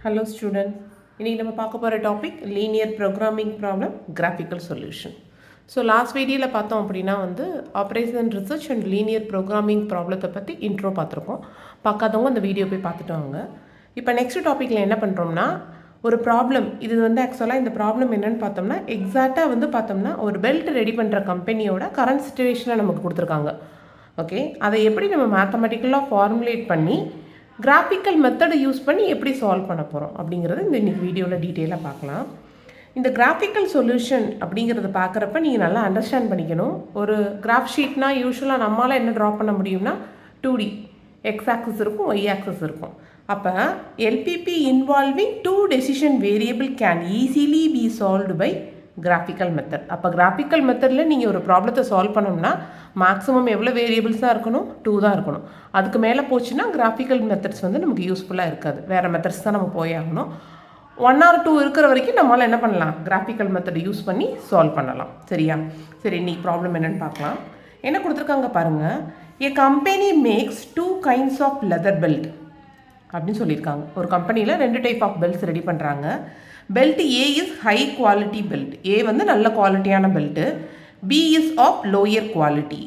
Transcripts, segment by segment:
Hello student. இன்னைக்கு நம்ம பார்க்க போகிற topic linear programming problem graphical solution. So last வீடியோவில் பார்த்தோம் அப்படின்னா operation research and linear programming ப்ராப்ளத்தை பற்றி இன்ட்ரோ பார்த்துருக்கோம். பார்க்காதவங்க அந்த வீடியோ போய் பார்த்துட்டு வாங்க. இப்போ நெக்ஸ்ட் டாப்பிக்கில் என்ன பண்ணுறோம்னா ஒரு ப்ராப்ளம் இது ஆக்சுவலாக இந்த ப்ராப்ளம் என்னென்னு பார்த்தோம்னா எக்ஸாக்டாக பார்த்தோம்னா ஒரு பெல்ட் ரெடி பண்ணுற கம்பெனியோட கரண்ட் சிச்சுவேஷனை நமக்கு கொடுத்துருக்காங்க. ஓகே, அதை எப்படி நம்ம மேத்தமெட்டிக்கலாக ஃபார்முலேட் பண்ணி கிராஃபிக்கல் மெத்தடை யூஸ் பண்ணி எப்படி சால்வ் பண்ண போகிறோம் அப்படிங்கிறது இன்றைக்கி வீடியோவில் டீட்டெயிலாக பார்க்கலாம். இந்த கிராஃபிக்கல் சொல்யூஷன் அப்படிங்கிறத பார்க்குறப்ப நீங்கள் நல்லா அண்டர்ஸ்டாண்ட் பண்ணிக்கணும். ஒரு கிராஃப் ஷீட்னால் யூஸ்வலாக நம்மளால் என்ன ட்ரா பண்ண முடியும்னா 2D எக்ஸ் ஆக்சஸ் இருக்கும், ஒய் ஆக்சஸ் இருக்கும். அப்போ LPP involving 2 decision variable can easily be solved by graphical method. அப்போ கிராஃபிக்கல் மெத்தடில் நீங்கள் ஒரு ப்ராப்ளத்தை சால்வ் பண்ணோம்னா மேக்ஸிமம் எவ்வளோ வேரியபிள்ஸ் தான் இருக்கணும்? 2 தான் இருக்கணும். அதுக்கு மேலே போச்சுன்னா கிராஃபிக்கல் மெத்தட்ஸ் நமக்கு யூஸ்ஃபுல்லாக இருக்காது. வேறு மெத்தட்ஸ் தான் நம்ம போயாகணும். 1 or 2 இருக்கிற வரைக்கும் நம்மளால் என்ன பண்ணலாம்? கிராஃபிக்கல் மெத்தட் யூஸ் பண்ணி சால்வ் பண்ணலாம். சரியா? சரி, இன்னைக்கு ப்ராப்ளம் என்னென்னு பார்க்கலாம். என்ன கொடுத்துருக்காங்க பாருங்கள். A company makes 2 kinds of leather belt அப்படின்னு சொல்லியிருக்காங்க. ஒரு கம்பெனியில் 2 டைப் ஆஃப் பெல்ட்ஸ் ரெடி பண்ணுறாங்க. Belt A is high quality belt. A நல்ல குவாலிட்டியான belt. B is of lower quality.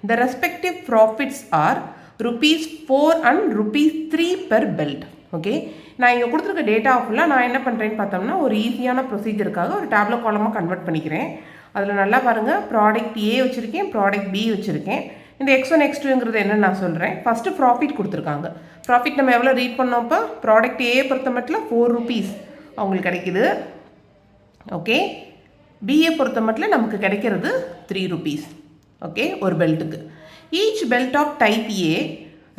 The respective profits are ₹4 and ₹3 per belt. Okay, நான் இங்கே கொடுத்துருக்க டேட்டா ஃபுல்லாக நான் என்ன பண்ணுறேன்னு பார்த்தோம்னா ஒரு ஈஸியான ப்ரொசீஜருக்காக ஒரு டேப்லோ காலமாக கன்வெர்ட் பண்ணிக்கிறேன். அதில் நல்லா பாருங்கள், ப்ராடக்ட் ஏ வச்சுருக்கேன், ப்ராடக்ட் பி வச்சுருக்கேன். இந்த X1 X2ங்கிறது என்னென்னு நான் சொல்கிறேன். ஃபஸ்ட்டு ப்ராஃபிட் கொடுத்துருக்காங்க. ப்ராஃபிட் நம்ம எவ்வளோ ரீட் பண்ணோம்ப்போ ப்ராடக்ட் ஏ பொறுத்த மட்டும் ₹4 அவங்களுக்கு கிடைக்குது. ஓகே, பிஏ பொறுத்த மட்டும் நமக்கு கிடைக்கிறது ₹3. ஓகே, ஒரு பெல்ட்டுக்கு. Each belt of type A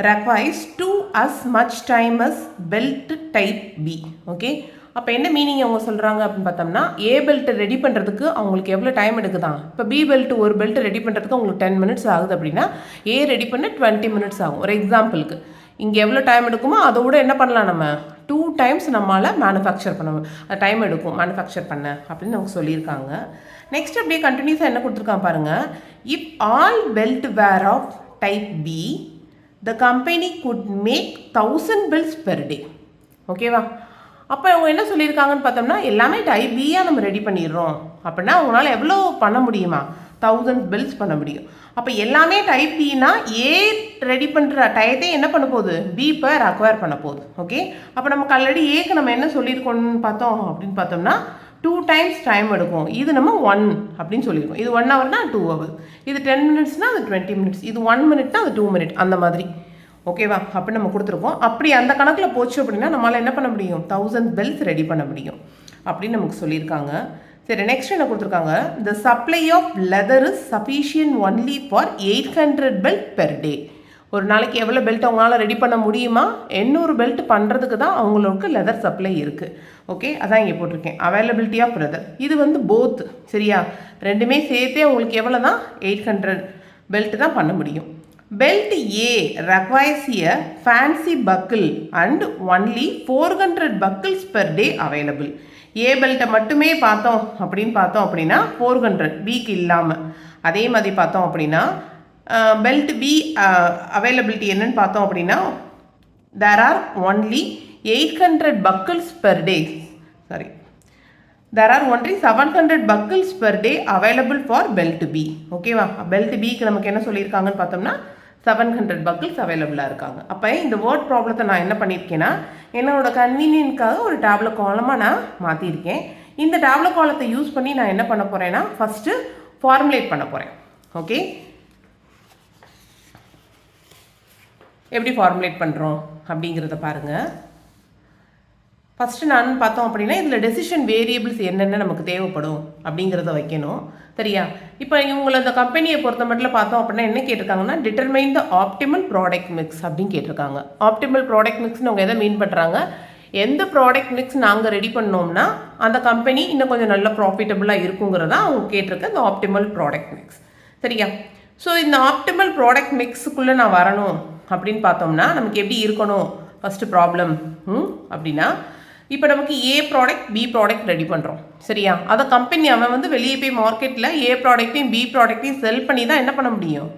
requires 2 as much time as belt type B. Okay, அப்போ என்ன மீனிங் அவங்க சொல்கிறாங்க அப்படின்னு பார்த்தோம்னா ஏ பெல்ட்டை ரெடி பண்ணுறதுக்கு அவங்களுக்கு எவ்வளோ டைம் எடுக்குதான்? இப்போ பி பெல்ட் ஒரு பெல்ட் ரெடி பண்ணுறதுக்கு அவங்களுக்கு 10 minutes ஆகுது அப்படின்னா ஏ ரெடி பண்ண 20 minutes ஆகும். ஒரு எக்ஸாம்பிளுக்கு இங்கே எவ்வளோ டைம் எடுக்குமோ அதோட என்ன பண்ணலாம்? நம்ம 2 times நம்மளால் மேனுஃபேக்சர் பண்ண டைம் எடுக்கும் மேனுஃபேக்சர் பண்ண அப்படின்னு நமக்கு சொல்லியிருக்காங்க. நெக்ஸ்ட் அப்படியே கண்டினியூஸாக என்ன கொடுத்துருக்காங்க பாருங்கள். If all belt were of type B the company could make 1000 belts per day. ஓகேவா? அப்போ அவங்க என்ன சொல்லியிருக்காங்கன்னு பார்த்தோம்னா எல்லாமே டைப் பியாக நம்ம ரெடி பண்ணிடுறோம் அப்படின்னா அவங்களால எவ்வளோ பண்ண முடியுமா? 1000 belts பண்ண முடியும். அப்போ எல்லாமே டைப் பின்னா ஏ ரெடி பண்ணுற டயத்தை என்ன பண்ண போகுது? பி இப்போ அக்வயர் பண்ண போகுது. ஓகே, அப்போ நமக்கு ஆல்ரெடி ஏக்கு நம்ம என்ன சொல்லியிருக்கோம்னு பார்த்தோம் அப்படின்னு பார்த்தோம்னா 2 times டைம் எடுக்கும். இது நம்ம 1 அப்படின்னு சொல்லியிருக்கோம். இது 1 hourனா 2 hours. இது 10 minutesனா அது 20 minutes. இது 1 minuteனா அது 2 minutes. அந்த மாதிரி. ஓகேவா? அப்படி நம்ம கொடுத்துருக்கோம். அப்படி அந்த கணக்கில் போச்சு அப்படின்னா நம்மளால் என்ன பண்ண முடியும்? 1000 belts ரெடி பண்ண முடியும் அப்படின்னு நமக்கு சொல்லியிருக்காங்க. சரி, நெக்ஸ்ட் என்ன கொடுத்துருக்காங்க. The supply of leather is sufficient only for 800 belts per day. ஒரு நாளைக்கு எவ்வளோ பெல்ட் அவங்களால ரெடி பண்ண முடியுமா? 800 belts பண்ணுறதுக்கு தான் அவங்களுக்கு லெதர் சப்ளை இருக்குது. ஓகே, அதான் இங்கே போட்டிருக்கேன். அவைலபிலிட்டி ஆஃப் லெதர் இது போத். சரியா? ரெண்டுமே சேர்த்தே உங்களுக்கு எவ்வளோ தான்? 800 belts தான் பண்ண முடியும். Belt A requires a fancy buckle and only 400 buckles per day available. A பெல்ட்டை மட்டுமே பார்த்தோம் அப்படின்னா 400 பிக்கு இல்லாமல். அதே மாதிரி பார்த்தோம் அப்படின்னா பெல்ட் பி அவைலபிலிட்டி என்னன்னு பார்த்தோம் அப்படின்னா there are only 800 buckles per day. Sorry, there are only 700 buckles per day available for belt B. ஓகேவா? பெல்ட் பிக்கு நமக்கு என்ன சொல்லியிருக்காங்கன்னு பார்த்தோம்னா 700 buckles அவைலபிளாக இருக்காங்க. அப்போ இந்த வேர்ட் ப்ராப்ளத்தை நான் என்ன பண்ணியிருக்கேன்னா என்னோட கன்வீனியன்ட்காக ஒரு டேப்லோ காலமாக நான் மாற்றிருக்கேன். இந்த டேப்லோ காலத்தை யூஸ் பண்ணி நான் என்ன பண்ண போகிறேன்னா ஃபஸ்ட்டு ஃபார்முலேட் பண்ண போகிறேன். ஓகே, எப்படி ஃபார்முலேட் பண்ணுறோம் அப்படிங்கிறத பாருங்கள். ஃபஸ்ட்டு நான் பார்த்தோம் அப்படின்னா இதில் டெசிஷன் வேரியபிள்ஸ் என்னென்ன நமக்கு தேவைப்படும் அப்படிங்கிறத வைக்கணும். சரியா? இப்போ இவங்களை அந்த கம்பெனியை பொறுத்த மட்டும் பார்த்தோம் அப்படின்னா என்ன கேட்டிருக்காங்கன்னா determine the optimal product mix அப்படின்னு கேட்டிருக்காங்க. ஆப்டிமல் ப்ராடக்ட் மிக்ஸ்னு அவங்க எதை மீன் பண்ணுறாங்க? எந்த ப்ராடக்ட் மிக்ஸ் நாங்கள் ரெடி பண்ணோம்னா அந்த கம்பெனி இன்னும் கொஞ்சம் நல்ல ப்ராஃபிட்டபுளாக இருக்குங்கிறதா அவங்க கேட்டிருக்க இந்த ஆப்டிமல் ப்ராடக்ட் மிக்ஸ். சரியா? ஸோ இந்த ஆப்டிமல் ப்ராடக்ட் மிக்ஸுக்குள்ளே நான் வரணும் அப்படின்னு பார்த்தோம்னா நமக்கு எப்படி இருக்கணும்? ஃபஸ்ட்டு ப்ராப்ளம் அப்படின்னா இப்போ நமக்கு A product B product ready பண்ணுறோம். சரியா? அதை கம்பெனி அவன் வெளியே போய் மார்க்கெட்டில் ஏ ப்ராடக்ட்டையும் பி ப்ராடக்ட்டையும் செல் பண்ணி தான் என்ன பண்ண முடியும்?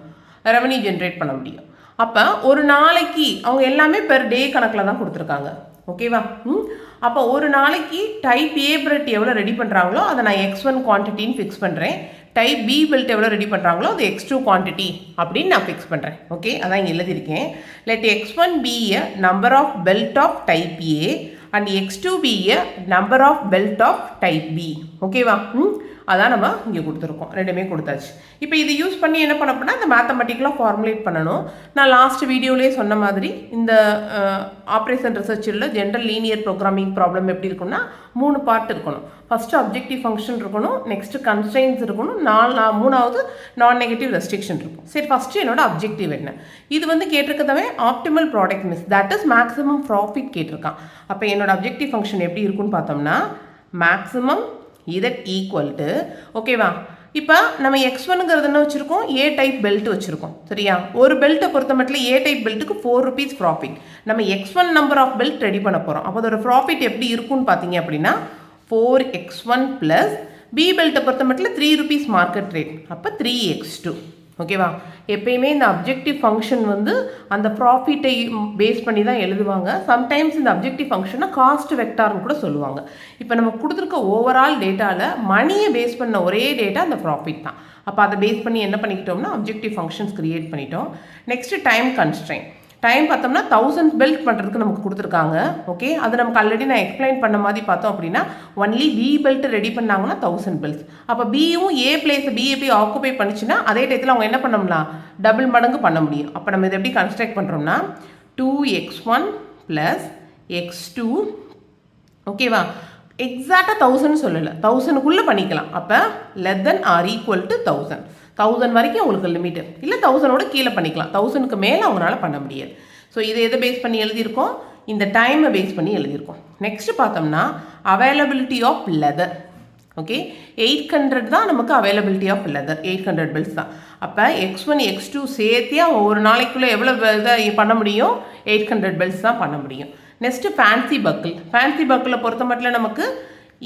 ரெவன்யூ ஜென்ரேட் பண்ண முடியும். அப்போ ஒரு நாளைக்கு அவங்க எல்லாமே பெர் டே கணக்கில் தான் கொடுத்துருக்காங்க. ஓகேவா? அப்போ ஒரு நாளைக்கு டைப் ஏ பிரெட் எவ்வளோ ரெடி பண்ணுறாங்களோ அதை நான் x1 குவான்டிட்டின்னு ஃபிக்ஸ் பண்ணுறேன். டைப் பி பெல்ட் எவ்வளோ ரெடி பண்ணுறாங்களோ அது x2 குவான்டிட்டி அப்படின்னு நான் ஃபிக்ஸ் பண்ணுறேன். ஓகே, அதான் இங்கே எழுதியிருக்கேன். Let x1 be a number of belt of type A and x2 be a number of belt of type B. ஓகேவா? அதான் நம்ம இங்கே கொடுத்துருக்கோம். ரெண்டுமே கொடுத்தாச்சு. இப்போ இது யூஸ் பண்ணி என்ன பண்ண போனால் இந்த மேத்தமெட்டிக்கலாக ஃபார்முலேட் பண்ணணும். நான் லாஸ்ட் வீடியோலேயே சொன்ன மாதிரி இந்த ஆப்ரேஷன் ரிசர்ச்சில் ஜென்ரல் லீனியர் ப்ரோக்ராமிங் ப்ராப்ளம் எப்படி இருக்குன்னா 3 பார்ட் இருக்கணும். ஃபஸ்ட்டு அப்ஜெக்டிவ் ஃபங்க்ஷன் இருக்கணும், நெக்ஸ்ட்டு கன்ஸ்ட்ரெயின்ஸ் இருக்கணும், மூணாவது நான் நெகட்டிவ் ரெஸ்ட்ரிக்ஷன் இருக்கும். சரி, ஃபஸ்ட்டு என்னோட அப்ஜெக்டிவ் என்ன? இது வந்து கேட்டிருக்கதவே optimal product mix, that is maximum profit கேட்டிருக்கான். அப்போ என்னோட அப்ஜெக்டிவ் ஃபங்க்ஷன் எப்படி இருக்குன்னு பார்த்தோம்னா மேக்ஸிமம் இதட் ஈக்குவல் டு, ஓகேவா? இப்போ நம்ம x1ங்கிறது என்ன வச்சுருக்கோம்? ஏ டைப் பெல்ட் வச்சுருக்கோம். சரியா? ஒரு பெல்ட்டை பொறுத்த மட்டும் ஏ டைப் பெல்ட்டுக்கு 4 rupees ப்ராஃபிட். நம்ம x1 number of belt ready பண்ண போகிறோம். அப்போ அதோட ப்ராஃபிட் எப்படி இருக்குன்னு பார்த்தீங்க அப்படின்னா 4x1 ப்ளஸ் பி பெல்ட்டை பொறுத்த மட்டும் 3 rupees மார்க்கெட் ரேட், அப்போ 3x2. ஓகேவா? எப்பயுமே இந்த அப்ஜெக்டிவ் ஃபங்க்ஷன் வந்து அந்த ப்ராஃபிட்டை பேஸ் பண்ணி தான் எழுதுவாங்க. சம்டைம்ஸ் இந்த அப்ஜெக்டிவ் ஃபங்க்ஷனை காஸ்ட் வெக்டார்னு கூட சொல்லுவாங்க. இப்போ நம்ம கொடுத்துருக்க ஓவரால் டேட்டாவில் மணியை பேஸ் பண்ண ஒரே டேட்டா அந்த ப்ராஃபிட் தான். அப்போ அதை பேஸ் பண்ணி என்ன பண்ணிக்கிட்டோம்னா அப்ஜெக்டிவ் ஃபங்க்ஷன்ஸ் கிரியேட் பண்ணிட்டோம். Next time constraint. டைம் பார்த்தோம்னா 1000 பெல்ட் பண்ணுறதுக்கு நமக்கு கொடுத்துருக்காங்க. ஓகே, அது நமக்கு ஆல்ரெடி நான் எக்ஸ்பிளைன் பண்ண மாதிரி பார்த்தோம் அப்படின்னா ஒன்லி பி பெல்ட் ரெடி பண்ணாங்கன்னா 1000 பெல்ட்ஸ். அப்போ பியும் ஏ பிளேஸ் பிஏபி ஆக்குபை பண்ணிச்சுன்னா அதே டயத்தில் அவங்க என்ன பண்ணோம்னா டபுள் மடங்கு பண்ண முடியும். அப்போ நம்ம இதை எப்படி கன்ஸ்ட்ரக்ட் பண்ணுறோம்னா 2x1 ப்ளஸ் x2, ஓகேவா? எக்ஸாக்டாக 1000 சொல்லலை, 1000க்குள்ளே பண்ணிக்கலாம். அப்போ less than or equal to 1000 வரைக்கும் உங்களுக்கு லிமிட்டு, இல்லை 1000ஓட கீழே பண்ணிக்கலாம். 1000க்கு மேலே அவங்களால பண்ண முடியாது. ஸோ இதை எதை பேஸ் பண்ணி எழுதியிருக்கோம்? இந்த டைமை பேஸ் பண்ணி எழுதியிருக்கோம். நெக்ஸ்ட் பார்த்தோம்னா அவைலபிலிட்டி ஆஃப் லெதர். ஓகே, 800 தான் நமக்கு அவைலபிலிட்டி ஆஃப் லெதர், 800 பெல்ட்ஸ் தான். அப்போ x1 x2 சேர்த்தியா ஒரு நாளைக்குள்ளே எவ்வளோ இதை பண்ண முடியும்? 800 பெல்ட்ஸ் தான் பண்ண முடியும். Next fancy buckle. ஃபேன்சி பக்கிளை பொறுத்த மட்டும் நமக்கு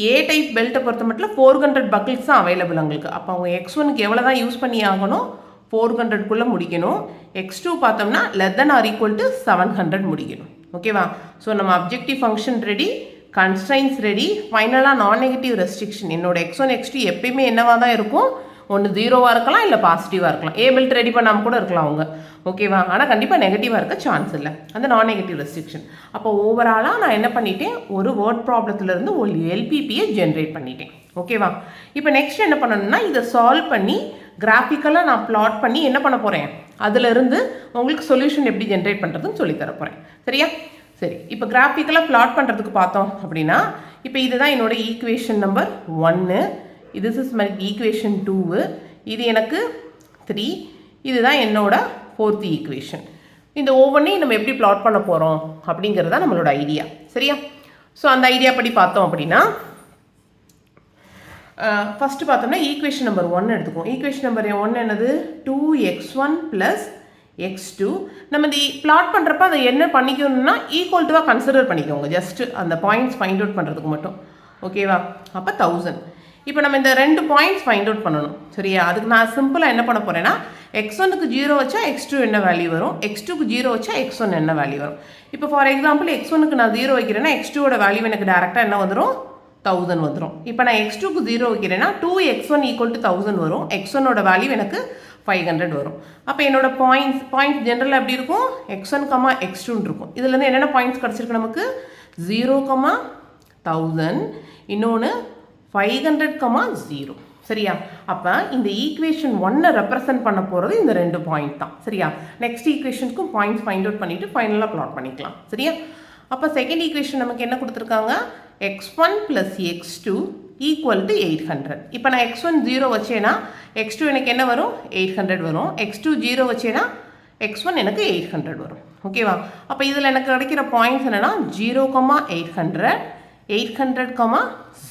ஏ டைப் பெல்ட்டை பொறுத்த மட்டும் 400 பக்கிள்ஸ் தான் அவைலபிள் உங்களுக்கு. அப்போ அவங்க x1க்கு எவ்வளோ தான் யூஸ் பண்ணி ஆகணும்? 400க்குள்ளே முடிக்கணும். x2 பார்த்தோம்னா less than or equal to 700 முடிக்கணும். ஓகேவா? ஸோ நம்ம objective function ready, constraints ready, ஃபைனலாக நான் நெகட்டிவ் ரெஸ்ட்ரிக்ஷன். என்னோட x1 x2 எப்பயுமே என்னவாக தான் இருக்கும்? ஒன்று 0வாக இருக்கலாம், இல்லை பாசிட்டிவாக இருக்கலாம். ஏ பெல்ட் ரெடி பண்ணாமல் கூட இருக்கலாம் அவங்க. ஓகேவா? ஆனால் கண்டிப்பாக நெகட்டிவாக இருக்க சான்ஸ் இல்லை, அந்த நான் நெகட்டிவ் ரெஸ்ட்ரிக்ஷன். அப்போ ஓவராலாக நான் என்ன பண்ணிட்டேன்? ஒரு வேர்ட் ப்ராப்ளத்துலேருந்து ஒரு எல்பிபியை ஜென்ரேட் பண்ணிட்டேன். ஓகேவா? இப்போ நெக்ஸ்ட் என்ன பண்ணணும்னா இதை சால்வ் பண்ணி கிராஃபிக்கலாக நான் பிளாட் பண்ணி என்ன பண்ண போகிறேன்? அதிலிருந்து உங்களுக்கு சொல்யூஷன் எப்படி ஜென்ரேட் பண்ணுறதுன்னு சொல்லித்தர போகிறேன். சரியா? சரி, இப்போ கிராஃபிக்கலாக பிளாட் பண்ணுறதுக்கு பார்த்தோம் அப்படின்னா இப்போ இதுதான் என்னோட equation number 1, this is my equation 2, இது எனக்கு 3, இதுதான் என்னோட 4th ஈக்குவேஷன். இந்த ஒவ்வொன்றையும் நம்ம எப்படி பிளாட் பண்ண போகிறோம் அப்படிங்கிறது தான் நம்மளோட ஐடியா. சரியா? ஸோ அந்த ஐடியா படி பார்த்தோம் அப்படின்னா ஃபஸ்ட்டு பார்த்தோம்னா ஈக்குவேஷன் நம்பர் 1 எடுத்துக்குவோம். ஈக்குவேஷன் நம்பர் 1 என்னது? 2x1 plus x2. நம்ம இந்த பிளாட் பண்ணுறப்ப அதை என்ன பண்ணிக்கணும்னா ஈக்குவல் டுவாக கன்சிடர் பண்ணிக்கோங்க, ஜஸ்ட்டு அந்த பாயிண்ட்ஸ் ஃபைண்ட் அவுட் பண்ணுறதுக்கு மட்டும். ஓகேவா? அப்போ 1000. இப்போ நம்ம இந்த 2 பாயிண்ட்ஸ் ஃபைண்ட் அவுட் பண்ணணும். சரியா? அதுக்கு நான் சிம்பிளாக என்ன பண்ண போகிறேன்னா x1க்கு 0 வச்சா x2 என்ன வேல்யூ வரும், x2க்கு 0 வச்சா x1 என்ன வேல்யூ வரும். இப்போ ஃபார் எக்ஸாம்பிள் x1க்கு நான் 0 வைக்கிறேன்னா x2ஓட வேல்யூ எனக்கு டேரெக்டாக என்ன வந்துடும்? 1000 வந்துடும். இப்போ நான் x2க்கு 0 வைக்கிறேன்னா 2x1 ஈக்குவல் டு 1000 வரும். x1ஓட வேல்யூ எனக்கு 500 வரும். அப்போ என்னோட பாயிண்ட்ஸ் ஜென்ரலாக எப்படி இருக்கும்? x1, x2 இருக்கும். இதுலேருந்து என்னென்ன பாயிண்ட்ஸ் கிடச்சிருக்கு நமக்கு? 0, 1000, இன்னொன்று 500, 0. சரியா? அப்போ இந்த ஈக்குவேஷன் 1 ரெப்ரசன்ட் பண்ண போகிறது இந்த 2 பாயிண்ட் தான். சரியா? நெக்ஸ்ட் ஈக்குவேஷனுக்கும் பாயிண்ட்ஸ் ஃபைண்ட் அவுட் பண்ணிவிட்டு ஃபைனலாக ப்ளாட் பண்ணிக்கலாம். சரியா? அப்போ செகண்ட் ஈக்குவேஷன் நமக்கு என்ன கொடுத்துருக்காங்க? x1 plus x2 equal to 800. இப்போ நான் x1 0 வச்சேன்னா x2 எனக்கு என்ன வரும்? 800 வரும். x2 0 வச்சேன்னா x1 எனக்கு 800 வரும். ஓகேவா? அப்போ இதில் எனக்கு கிடைக்கிற பாயிண்ட்ஸ் என்னென்னா 0, 800, 800,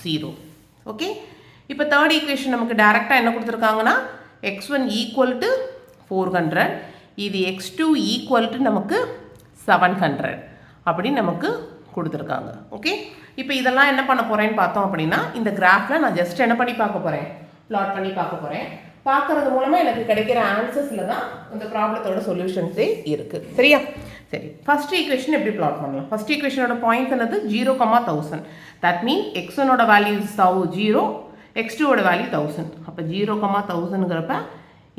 0. ஓகே, இப்போ தேர்ட் ஈக்குவேஷன் நமக்கு டேரெக்டாக என்ன கொடுத்துருக்காங்கன்னா x1 ஈக்குவல் டு 400, இது x2 ஈக்குவல் டு நமக்கு 700 அப்படின்னு நமக்கு கொடுத்துருக்காங்க. ஓகே, இப்போ இதெல்லாம் என்ன பண்ண போகிறேன்னு பார்த்தோம் அப்படின்னா இந்த கிராஃபில் நான் ஜஸ்ட் என்ன பண்ணி பார்க்க போகிறேன்? பிளாட் பண்ணி பார்க்க போகிறேன். பார்க்குறது மூலமாக எனக்கு கிடைக்கிற ஆன்சர்ஸில் தான் இந்த ப்ராப்ளத்தோட சொல்யூஷன்ஸே இருக்குது. சரியா? சரி, ஃபர்ஸ்ட் ஈக்குவேஷன் எப்படி பிளாட் பண்ணலாம்? ஃபர்ஸ்ட் ஈக்குவேஷனோட பாயிண்ட் என்னது? 0,1000. தட் மீன் x1ஓட வேல்யூ 0, x2ஓட வேல்யூ 1000. அப்போ 0,1000ங்கிறப்ப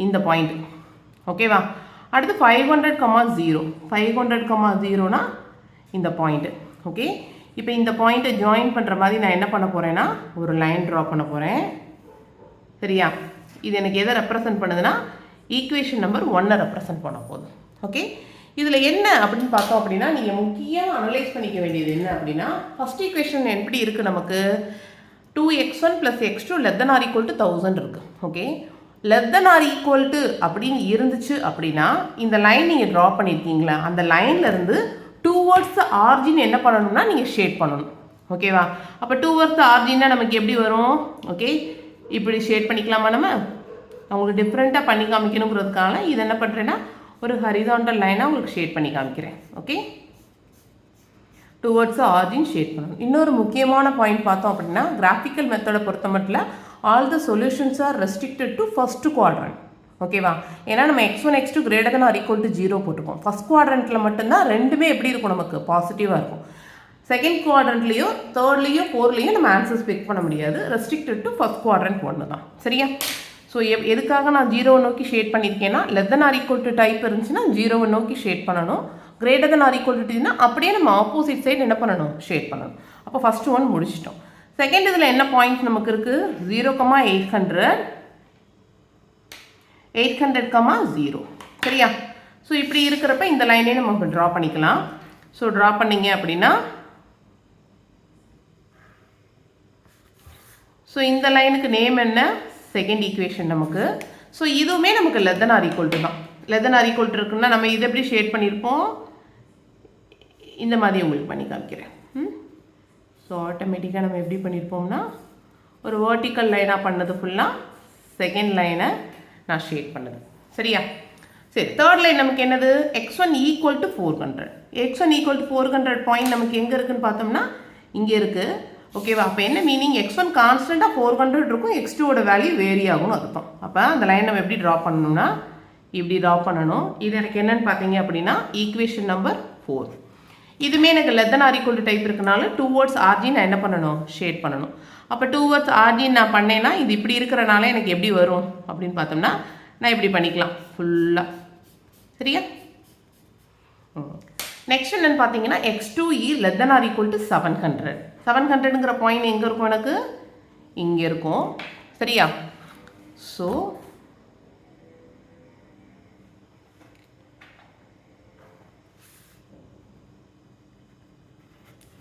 இந்த பாயிண்ட். ஓகேவா? அடுத்து 500,0. 500,0னா இந்த பாயிண்ட். ஓகே, இப்போ இந்த பாயிண்ட்டை ஜாயின் பண்ணுற மாதிரி நான் என்ன பண்ண போகிறேன்னா ஒரு லைன் ட்ரா பண்ண போகிறேன். சரியா? இது எனக்கு எதை ரெப்ரசன்ட் பண்ணுதுன்னா ஈக்குவேஷன் நம்பர் 1 ரெப்ரசன்ட் பண்ண போகுது. ஓகே, இதில் என்ன அப்படின்னு பார்த்தோம் அப்படின்னா நீங்கள் முக்கியமாக அனலைஸ் பண்ணிக்க வேண்டியது என்ன அப்படின்னா ஃபஸ்ட் ஈக்குவேஷன் எப்படி இருக்குது நமக்கு 2x1 + x2 <= 1000 இருக்குது. ஓகே, <= அப்படின்னு இருந்துச்சு அப்படின்னா இந்த லைன் நீங்கள் ட்ரா பண்ணியிருக்கீங்களா, அந்த லைன்லேருந்து டுவர்ட்ஸ் ஆர்ஜின் என்ன பண்ணணும்னா நீங்கள் ஷேட் பண்ணணும். ஓகேவா? அப்போ டுவர்ட்ஸ் ஆர்ஜின்னா நமக்கு எப்படி வரும்? ஓகே, இப்படி ஷேட் பண்ணிக்கலாமா? நம்ம அவங்களுக்கு டிஃப்ரெண்ட்டாக பண்ணி காமிக்கணுங்கிறதுக்காக இது என்ன பண்ணுறேன்னா ஒரு ஹரிசாண்டல் லைனாக உங்களுக்கு ஷேட் பண்ணி காமிக்கிறேன். ஓகே, டுவர்ட்ஸ் ஆர்ஜின் ஷேட் பண்ணணும். இன்னொரு முக்கியமான பாயிண்ட் பார்த்தோம் அப்படின்னா கிராஃபிக்கல் மெத்தடை பொறுத்த மட்டும் all the solutions are restricted to first quadrant. ஓகேவா? ஏன்னா நம்ம x1 x2 ≥ 0 போட்டுக்கோம். ஃபர்ஸ்ட் குவாட்ரண்ட்டில் மட்டும்தான் ரெண்டுமே எப்படி இருக்கும், நமக்கு பாசிட்டிவாக இருக்கும். செகண்ட் குவாட்ரண்ட்லேயோ தேர்ட்லேயோ ஃபோர்லேயும் நம்ம ஆன்சர்ஸ் பிக் பண்ண முடியாது. ரெஸ்ட்ரிக்டட் டு ஃபர்ஸ்ட் குவாட்ரண்ட் ஒன்று தான். சரியா? ஸோ எதுக்காக நான் 0 நோக்கி ஷேட் பண்ணியிருக்கேன்னா <= டைப் இருந்துச்சுன்னா 0 நோக்கி ஷேட் பண்ணணும். <= அப்படியே நம்ம ஆப்போசிட் சைடு என்ன பண்ணணும், ஷேட் பண்ணணும். அப்போ ஃபஸ்ட்டு ஒன் முடிச்சிட்டோம். செகண்ட் இதில் என்ன பாயிண்ட் நமக்கு இருக்குது? 0,800, 800,0. சரியா? ஸோ இப்படி இருக்கிறப்ப இந்த லைனே நம்ம ட்ரா பண்ணிக்கலாம். ஸோ ட்ரா பண்ணிங்க அப்படின்னா ஸோ இந்த லைனுக்கு நேம் என்ன? செகண்ட் ஈக்குவேஷன் நமக்கு. ஸோ இதுவுமே நமக்கு <= தான். <= இருக்குன்னா நம்ம இதை எப்படி ஷேட் பண்ணியிருப்போம், இந்த மாதிரி உங்களுக்கு பண்ணி காமிக்கிறேன். ஸோ ஆட்டோமேட்டிக்காக நம்ம எப்படி பண்ணியிருப்போம்னா ஒரு வேர்ட்டிக்கல் லைனாக பண்ணது ஃபுல்லாக செகண்ட் லைனை நான் ஷேட் பண்ணது. சரியா? சரி, தேர்ட் லைன் நமக்கு என்னது? x1 = 400. x1 = 400 பாயிண்ட் நமக்கு எங்கே இருக்குதுன்னு பார்த்தோம்னா இங்கே இருக்குது. ஓகேவா? அப்போ என்ன மீனிங்? x1 கான்ஸ்டண்ட்டாக 400 இருக்கும், x2ஓட வேல்யூ வேரி ஆகும்னு அர்த்தம். அப்போ அந்த லைன் நம்ம எப்படி ட்ரா பண்ணணும்னா இப்படி ட்ரா பண்ணணும். இது எனக்கு என்னன்னு பார்த்தீங்க அப்படின்னா ஈக்குவேஷன் நம்பர் 4. இதுவுமே எனக்கு <= டைப் இருக்கனால டுவர்ட்ஸ் ஆர்ஜின் நான் என்ன பண்ணணும், ஷேட் பண்ணணும். அப்போ டுவர்ட்ஸ் ஆர்ஜின் நான் பண்ணேன்னா இது இப்படி இருக்கிறனால எனக்கு எப்படி வரும் அப்படின்னு பார்த்தோம்னா நான் இப்படி பண்ணிக்கலாம் ஃபுல்லாக. சரியா? நெக்ஸ்ட் என்னன்னு பார்த்தீங்கன்னா x2 <= 700. 700ங்கிற பாயிண்ட் எங்கே இருக்கும்? எனக்கு இங்கே இருக்கும். சரியா? So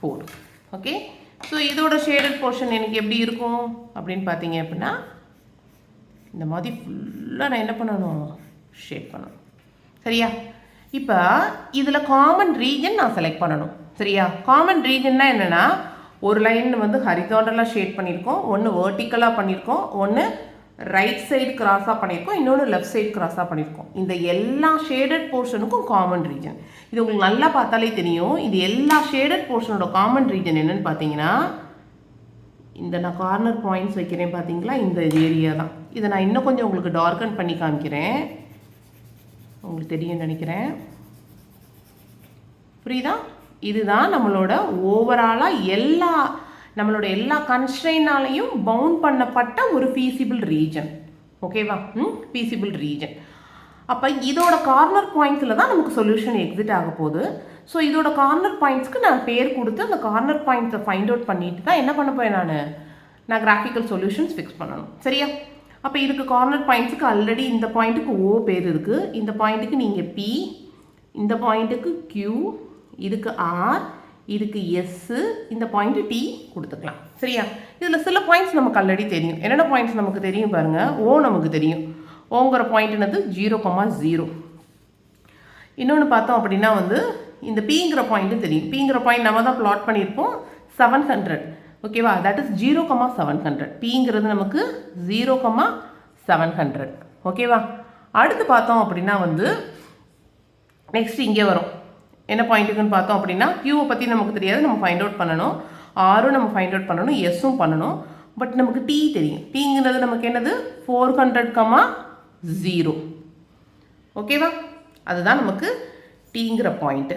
four. ஓகே, ஸோ இதோட ஷேடட் போர்ஷன் எனக்கு எப்படி இருக்கும் அப்படின்னு பார்த்தீங்க அப்படின்னா இந்த மாதிரி ஃபுல்லாக நான் என்ன பண்ணணும், ஷேட் பண்ணணும். சரியா? இப்போ இதில் காமன் ரீஜன் நான் செலக்ட் பண்ணணும். சரியா? காமன் ரீஜன்னா என்னென்னா ஒரு லைன் வந்து ஹரிசாண்டலாக ஷேட் பண்ணியிருக்கோம், ஒன்று வேர்ட்டிக்கலாக பண்ணியிருக்கோம், ஒன்று ரைட் சைடு கிராஸாக பண்ணியிருக்கோம், இன்னொன்று லெஃப்ட் சைடு கிராஸாக பண்ணியிருக்கோம். இந்த எல்லா ஷேடட் போர்ஷனுக்கும் காமன் ரீஜன் இது உங்களுக்கு நல்லா பார்த்தாலே தெரியும். இது எல்லா ஷேடட் போர்ஷனோட காமன் ரீஜன் என்னன்னு பார்த்தீங்கன்னா இந்த நான் கார்னர் பாயிண்ட்ஸ் வைக்கிறேன் பார்த்தீங்களா, இந்த ஏரியா தான். இதை நான் இன்னும் கொஞ்சம் உங்களுக்கு டார்க்கன் பண்ணி காமிக்கிறேன், உங்களுக்கு தெரியும்னு நினைக்கிறேன். புரியுதா? இதுதான் நம்மளோட ஓவராலாக நம்மளோட எல்லா கன்ஸ்ட்ரெயினாலையும் பவுண்ட் பண்ணப்பட்ட ஒரு ஃபீசிபிள் ரீஜன். ஓகேவா? Feasible region. அப்போ இதோட கார்னர் பாயிண்ட்ஸில் தான் நமக்கு சொல்யூஷன் எக்ஸிட் ஆக போகுது. ஸோ இதோட கார்னர் பாயிண்ட்ஸ்க்கு நான் பேர் கொடுத்து அந்த கார்னர் பாயிண்ட்ஸை ஃபைண்ட் அவுட் பண்ணிட்டு தான் என்ன பண்ண போய் நான் கிராஃபிக்கல் சொல்யூஷன்ஸ் ஃபிக்ஸ் பண்ணணும். சரியா? அப்போ இதுக்கு கார்னர் பாயிண்ட்ஸுக்கு ஆல்ரெடி இந்த பாயிண்ட்டுக்கு ஓ பேர் இருக்குது, இந்த பாயிண்ட்டுக்கு நீங்கள் பி, இந்த பாயிண்ட்டுக்கு கியூ, இதுக்கு ஆர், இதுக்கு எஸ்ஸு, இந்த பாயிண்ட்டு டி கொடுத்துக்கலாம். சரியா? இதில் சில பாயிண்ட்ஸ் நமக்கு ஆல்ரெடி தெரியும். என்னென்ன பாயிண்ட்ஸ் நமக்கு தெரியும் பாருங்கள். ஓ நமக்கு தெரியும், ஓங்கிற பாயிண்ட் என்னது 0,0. இன்னொன்று பார்த்தோம் அப்படின்னா வந்து இந்த பிங்கிற பாயிண்ட்டும் தெரியும். பிங்கிற பாயிண்ட் நம்ம தான் பிளாட் பண்ணியிருப்போம் 700. ஓகேவா? That is 0,700. பிங்கிறது நமக்கு 0,700. ஓகேவா? அடுத்து பார்த்தோம் அப்படின்னா வந்து நெக்ஸ்ட் இங்கே வரும். என்ன பாயிண்ட்டுக்குன்னு பார்த்தோம் அப்படின்னா கியூவை பற்றி நமக்கு தெரியாது, நம்ம ஃபைண்ட் அவுட் பண்ணணும். ஆரும் நம்ம ஃபைண்ட் அவுட் பண்ணணும், எஸ்ஸும் பண்ணணும். பட் நமக்கு டி தெரியும். டிங்கிறது நமக்கு என்னது 400,0. ஓகேவா? அதுதான் நமக்கு டீங்கிற பாயிண்ட்டு.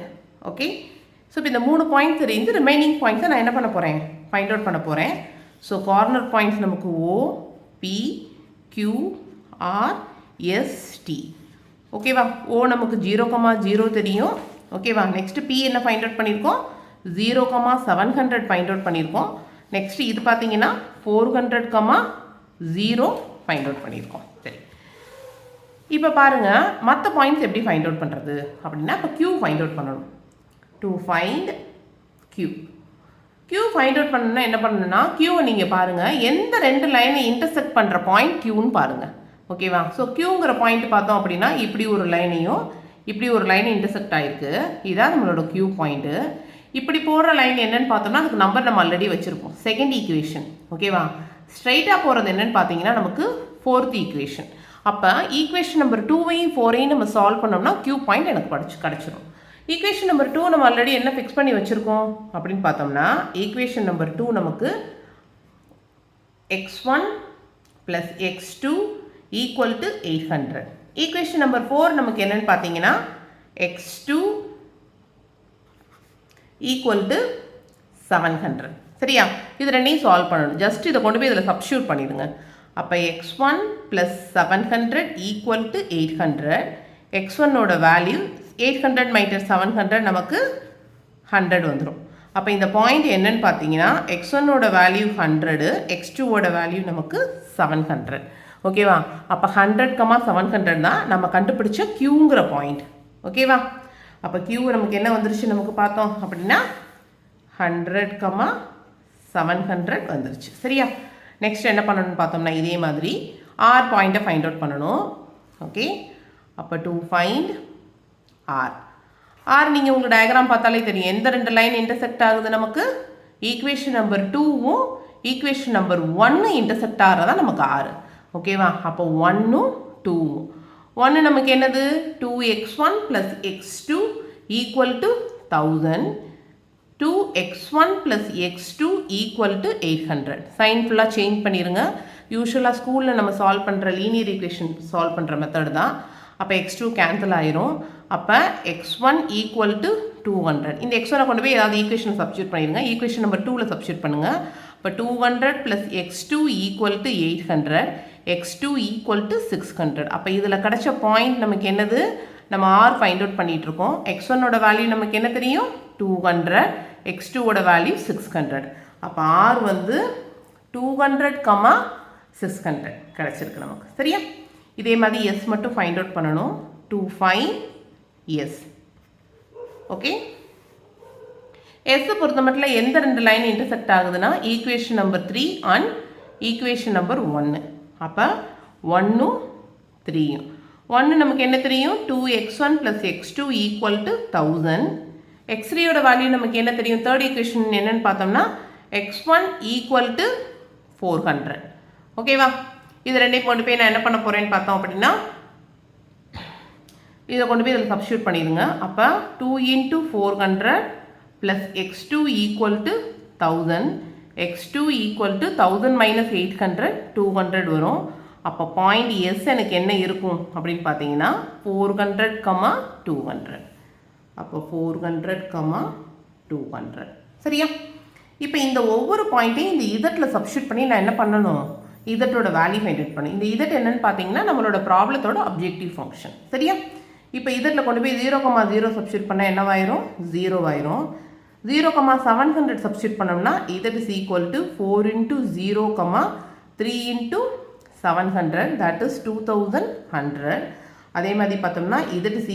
ஓகே, ஸோ இப்போ இந்த 3 பாயிண்ட் தெரிஞ்சு ரிமைனிங் பாயிண்ட்ஸை நான் என்ன பண்ண போகிறேன், ஃபைண்ட் அவுட் பண்ண போகிறேன். ஸோ கார்னர் பாயிண்ட்ஸ் நமக்கு O, P, Q, R, S, T. ஓகேவா, O நமக்கு 0,0 தெரியும். ஓகேவா, நெக்ஸ்ட்டு P என்ன ஃபைண்ட் அவுட் பண்ணியிருக்கோம், 0,700 ஃபைண்ட் அவுட் பண்ணியிருக்கோம். நெக்ஸ்ட்டு இது பார்த்தீங்கன்னா 400,0 ஃபைண்ட் அவுட் பண்ணியிருக்கோம். சரி, இப்போ பாருங்கள் மற்ற பாயிண்ட்ஸ் எப்படி ஃபைண்ட் அவுட் பண்ணுறது அப்படின்னா, இப்போ Q ஃபைண்ட் அவுட் பண்ணணும். To find Q find out பண்ணணும்னா என்ன பண்ணணும்னா, Qவை நீங்கள் பாருங்கள் எந்த 2 லைனை இன்டர்செக்ட் பண்ணுற பாயிண்ட் Qன்னு பாருங்கள். ஓகேவா, ஸோ Qங்கிற பாயிண்ட் பார்த்தோம் அப்படின்னா இப்படி ஒரு லைனையும் இப்படி ஒரு லைன் இன்டர்செக்ட் ஆகிருக்கு. இதுதான் நம்மளோட Q பாயிண்ட்டு. இப்படி போகிற லைன் என்னன்னு பார்த்தோம்னா அதுக்கு நம்பர் நம்ம ஆல்ரெடி வச்சுருப்போம், செகண்ட் ஈக்குவேஷன். ஓகேவா, ஸ்ட்ரைட்டாக போகிறது என்னன்னு பார்த்தீங்கன்னா நமக்கு ஃபோர்த் ஈக்குவேஷன். அப்போ ஈக்குவேஷன் நம்பர் 2வையும் 4ஐயும் நம்ம சால்வ் பண்ணோம்னா Q பாயிண்ட் எனக்கு கிடச்சிரும். ஈக்குவேஷன் நம்பர் 2 நம்ம ஆல்ரெடி என்ன ஃபிக்ஸ் பண்ணி வச்சுருக்கோம் அப்படின்னு பார்த்தோம்னா, ஈக்குவேஷன் நம்பர் 2 நமக்கு x1 + x2 = 800. ஈக்குவேஷன் நம்பர் 4 நமக்கு என்னன்னு பார்த்தீங்கன்னா x2 = 700. சரியா, இது ரெண்டையும் சால்வ் பண்ணணும். ஜஸ்ட் இதை கொண்டு போய் இதில் சப்ஸ்டியூட் பண்ணிடுங்க. அப்போ x1 + 700 = 800. x1ஓட வேல்யூ 800 - 700 நமக்கு 100 வந்துடும். அப்போ இந்த பாயிண்ட் என்னன்னு பார்த்தீங்கன்னா x1ஓட வேல்யூ 100, x2ஓட வேல்யூ நமக்கு 700. ஓகேவா, அப்போ 100,700 தான் நம்ம கண்டுபிடிச்ச Qங்கிற பாயிண்ட். ஓகேவா, அப்போ Q நமக்கு என்ன வந்துருச்சு நமக்கு பார்த்தோம் அப்படின்னா 100,700 வந்துருச்சு. சரியா, நெக்ஸ்ட் என்ன பண்ணணும்னு பார்த்தோம்னா இதே மாதிரி R பாயிண்ட்டை ஃபைண்ட் அவுட் பண்ணணும். ஓகே, அப்போ டு ஃபைண்ட் R நீங்கள் உங்கள் டயக்ராம் பார்த்தாலே தெரியும் எந்த 2 லைன் இன்டர்செக்ட் ஆகுது நமக்கு, ஈக்குவேஷன் நம்பர் 2வும் ஈக்குவேஷன் நம்பர் 1 இன்டர்செக்ட் ஆகிறதா நமக்கு R. ஓகேவா, அப்போ 1ம் 2வும் 1 நமக்கு என்னது 2x1 + x2 = 1000, 2x1 + x2 = 800. Sign ஃபுல்லாக சேஞ்ச் பண்ணிடுங்க. யூஸ்வலாக ஸ்கூலில் நம்ம சால்வ் பண்ணுற லீனியர் ஈக்குவேஷன் சால்வ் பண்ணுற மெத்தட் தான். அப்போ x2 கேன்சல் ஆயிரும். அப்போ x1 = 200. இந்த x1 கொண்டு போய் ஏதாவது ஈக்குவேஷன் சப்ஸ்டியூட் பண்ணிடுங்க. ஈக்குவேஷன் நம்பர் 2ல் சப்ஸ்டியூட் பண்ணுங்கள். இப்போ 200 + x2 = 800, x2 = 600. அப்போ இதில் கிடைச்ச பாயிண்ட் நமக்கு என்னது, நம்ம R ஃபைண்ட் அவுட் பண்ணிகிட்ருக்கோம். x1ஓட வேல்யூ நமக்கு என்ன தெரியும் 200, x2ஓட வேல்யூ 600. அப்போ R வந்து 200,600 கிடச்சிருக்கு நமக்கு. சரியா, இதே மாதிரி S மட்டும் ஃபைண்ட் அவுட் பண்ணணும். To find S. Okay, S பொறுத்த மட்டும் எந்த 2 லைன் இன்டர்செக்ட் ஆகுதுன்னா equation number 3 and equation number 1. அப்போ 1ம் 3யும் 1 நமக்கு என்ன தெரியும் 2x1 + x2 = 1000. x3ஓட வேல்யூ நமக்கு என்ன தெரியும், தேர்ட் ஈக்குவேஷன் என்னன்னு பார்த்தோம்னா x1 = 400. ஓகேவா, இது ரெண்டையும் கொண்டு போய் நான் என்ன பண்ண போகிறேன்னு பார்த்தோம் அப்படின்னா இதை கொண்டு போய் இதில் சப்ஸ்டியூட் பண்ணிடுங்க. அப்போ 2 × 400 + x2 = 1000, x2 = 1000 - 800 200 வரும். அப்போ பாயிண்ட் S எனக்கு என்ன இருக்கும் அப்படின்னு பார்த்தீங்கன்னா 400,200. அப்போ 400,200. சரியா, இப்போ இந்த ஒவ்வொரு பாயிண்ட்டையும் இந்த இதட்டில் சப்ஸ்டியூட் பண்ணி நான் என்ன பண்ணணும், இதட்டோட வேல்யூ ஃபைண்ட் அவுட் பண்ணி. இந்த இதட் என்னன்னு பார்த்தீங்கன்னா நம்மளோட ப்ராப்ளத்தோட அப்ஜெக்டிவ் ஃபங்க்ஷன். சரியா, இப்போ இதட்டில் கொண்டு போய் 0,0 சப்ஸ்டியூட் பண்ணால் என்னவாயிரும் 0 ஆயிரும். 0,700 சப்ஸ்டியூட் பண்ணோம்னா இதட் = 4 × 0, 3 × 700, that is 2100. அதே மாதிரி பார்த்தோம்னா இதட் =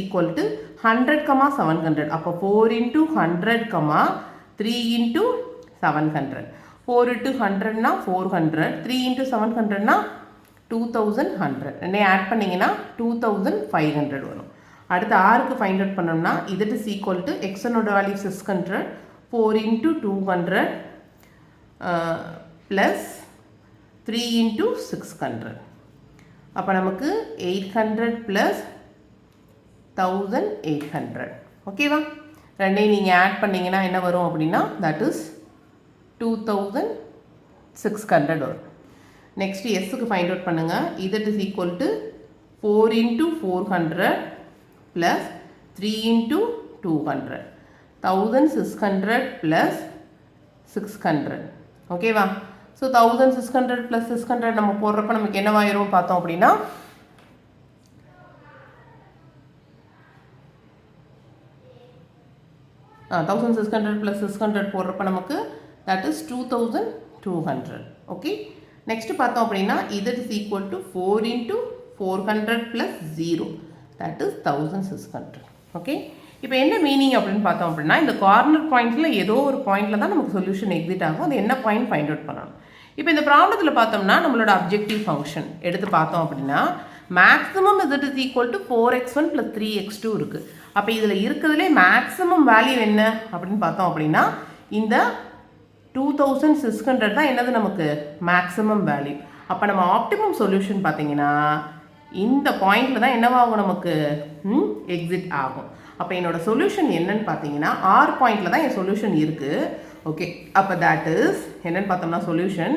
100,700. அப்போ 4 × 100, 3 × 700. 4 × 100னா 400, 3 × 700னா 2100. ரெண்டையும் ஆட் பண்ணிங்கன்னா 2500 வரும். அடுத்து ஆருக்கு ஃபைண்ட் அவுட் பண்ணோம்னா இதட் = x1ஓட வேல்யூ 600, 4 × 200 + 3 × 600. அப்போ நமக்கு 800 + 1800. ஓகேவா, ரெண்டையும் நீங்கள் ஆட் பண்ணிங்கன்னா என்ன வரும் அப்படின்னா தட் இஸ் 2600 வரும். நெக்ஸ்ட் எஸ்ஸுக்கு ஃபைண்ட் அவுட் பண்ணுங்கள். இதட் = 4 × 400 + 3 into 200. 1600 plus 600. ஓகேவா? ஸோ 1600 plus 600 நம்ம போடுறப்ப நமக்கு என்னவாயிரும் பார்த்தோம் அப்படின்னா 1600 plus 600 போடுறப்ப நமக்கு that is 2200. ஓகே, நெக்ஸ்ட் பார்த்தோம் அப்படின்னா இது is equal to 4 into 400 plus 0 that is 1600. Okay, இப்போ என்ன மீனிங் அப்படின்னு பார்த்தோம் அப்படின்னா இந்த கார்னர் பாயிண்ட்ல ஏதோ ஒரு பாயிண்ட்ல தான் நமக்கு சொல்யூஷன் எக்ஸிட் ஆகும். அது என்ன பாயிண்ட் ஃபைண்ட் அவுட் பண்ணணும். இப்போ இந்த ப்ராப்ளத்தில் பார்த்தோம்னா நம்மளோட அப்ஜெக்டிவ் ஃபங்க்ஷன் எடுத்து பார்த்தோம் அப்படின்னா maximum z is equal to 4x1 plus 3x2 இருக்குது. அப்போ இதில் இருக்கிறதுலே மேக்ஸிமம் வேல்யூ என்ன அப்படின்னு பார்த்தோம் அப்படின்னா இந்த 2600 தான் என்னது நமக்கு மேக்ஸிமம் வேல்யூ. அப்போ நம்ம ஆப்டிமம் சொல்யூஷன் பார்த்தீங்கன்னா இந்த பாயிண்டில் தான் என்னவாகும் நமக்கு எக்ஸிட் ஆகும். அப்போ என்னோட சொல்யூஷன் என்னன்னு பார்த்தீங்கன்னா ஆர் பாயிண்டில் தான் என் சொல்யூஷன் இருக்குது. ஓகே, அப்போ தட் இஸ் என்னன்னு பார்த்தோம்னா சொல்யூஷன்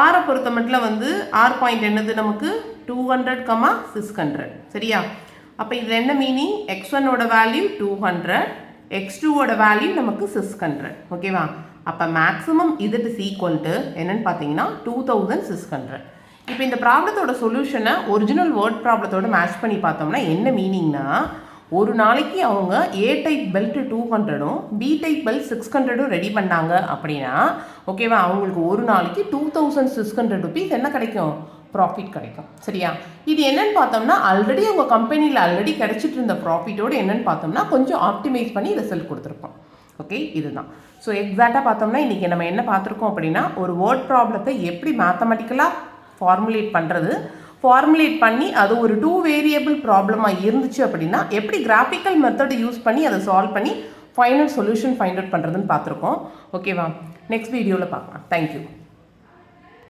ஆரை பொறுத்த மட்டும் வந்து ஆர் பாயிண்ட் என்னது நமக்கு 200, 600. சரியா? அப்போ இதில் என்ன மீனிங் x1ஓட வேல்யூ 200, x2ஓட வேல்யூ நமக்கு 600. ஓகேவா? அப்போ மேக்ஸிமம் இது இஸ் ஈக்குவல் டு என்னன்னு பார்த்தீங்கன்னா 2600. இப்போ இந்த ப்ராப்ளத்தோட சொல்யூஷனை ஒரிஜினல் வேர்ட் ப்ராப்ளத்தோட மேட்ச் பண்ணி பார்த்தோம்னா என்ன மீனிங்னா ஒரு நாளைக்கு அவங்க ஏ டைப் பெல்ட் 200ம் பி டைப் பெல்ட் 600ம் ரெடி பண்ணாங்க அப்படின்னா ஓகேவா அவங்களுக்கு ஒரு நாளைக்கு 2600 ருபீஸ் என்ன கிடைக்கும், ப்ராஃபிட் கிடைக்கும். சரியா? இது என்னன்னு பார்த்தோம்னா ஆல்ரெடி அவங்க கம்பெனியில் ஆல்ரெடி கிடைச்சிட்டு இருந்த ப்ராஃபிட்டோடு என்னன்னு பார்த்தோம்னா கொஞ்சம் ஆப்டிமைஸ் பண்ணி ரிசல்ட் கொடுத்துருப்போம். ஓகே, இதுதான். ஸோ எக்ஸாக்டாக பார்த்தோம்னா இன்றைக்கி நம்ம என்ன பார்த்துருக்கோம் அப்படின்னா ஒரு வேர்ட் ப்ராப்ளத்தை எப்படி மேத்தமெட்டிக்கலாக ஃபார்முலேட் பண்ணுறது, ஃபார்முலேட் பண்ணி அது ஒரு 2 வேரியபிள் ப்ராப்ளமாக இருந்துச்சு அப்படின்னா எப்படி கிராஃபிக்கல் மெத்தட் யூஸ் பண்ணி அதை சால்வ் பண்ணி ஃபைனல் சொல்யூஷன் ஃபைண்ட் அவுட் பண்ணுறதுன்னு பார்த்துருக்கோம். ஓகேவா? நெக்ஸ்ட் வீடியோவில் பார்க்கலாம். தேங்க்யூ.